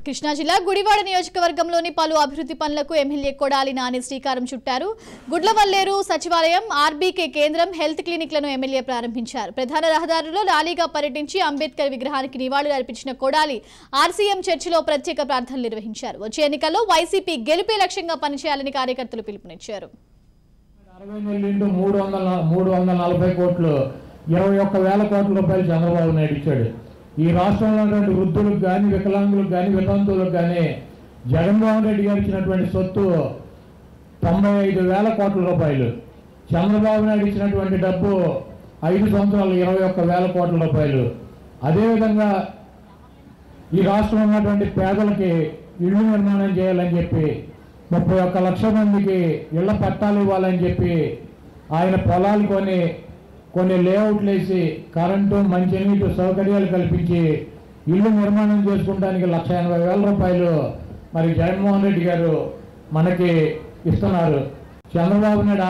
కృష్ణా జిల్లా గుడివాడ నియోజకవర్గంలోని పలు అభివృద్ధి పనులకు ఎమ్మెల్యే కొడాలి నాని శ్రీకారం చుట్టారు. గుడ్లవల్లేరు సచివాలయం, ఆర్బీకే కేంద్రం, హెల్త్ క్లినిక్లను ఎమ్మెల్యే ప్రారంభించారు. ప్రధాన రహదారుల్లో లాలీగా పర్యటించి అంబేద్కర్ విగ్రహానికి నివాళులు అర్పించిన కొడాలి ఆర్సీఎం చర్చిలో ప్రత్యేక ప్రార్థనలు నిర్వహించారు. వచ్చే ఎన్నికల్లో వైసీపీ గెలుపే లక్ష్యంగా పనిచేయాలని కార్యకర్తలు పిలుపునిచ్చారు. 340 కోట్లు 21,000 కోట్ల రూపాయలు చంద్రబాబు నాయుడు ఇచ్చాడు. ఈ రాష్ట్రంలో ఉన్నటువంటి వృద్ధులకు కానీ, వికలాంగులకు కానీ, వితంతువులకు కానీ జగన్మోహన్ రెడ్డి గారు ఇచ్చినటువంటి సొత్తు 95,000 కోట్ల రూపాయలు. చంద్రబాబు నాయుడు ఇచ్చినటువంటి డబ్బు 5 సంవత్సరాలు 21,000 కోట్ల రూపాయలు. అదేవిధంగా ఈ రాష్ట్రంలో ఉన్నటువంటి పేదలకి ఇళ్లు నిర్మాణం చేయాలని చెప్పి 31 లక్షల మందికి ఇళ్ల పట్టాలు ఇవ్వాలని చెప్పి ఆయన పొలాలు కొన్ని లేఅవుట్లు వేసి కరెంటు, మంచినీటి సౌకర్యాలు కల్పించి ఇల్లు నిర్మాణం చేసుకోవడానికి 1,80,000 రూపాయలు మరి జగన్మోహన్ రెడ్డి గారు మనకి ఇస్తున్నారు. చంద్రబాబు నాయుడు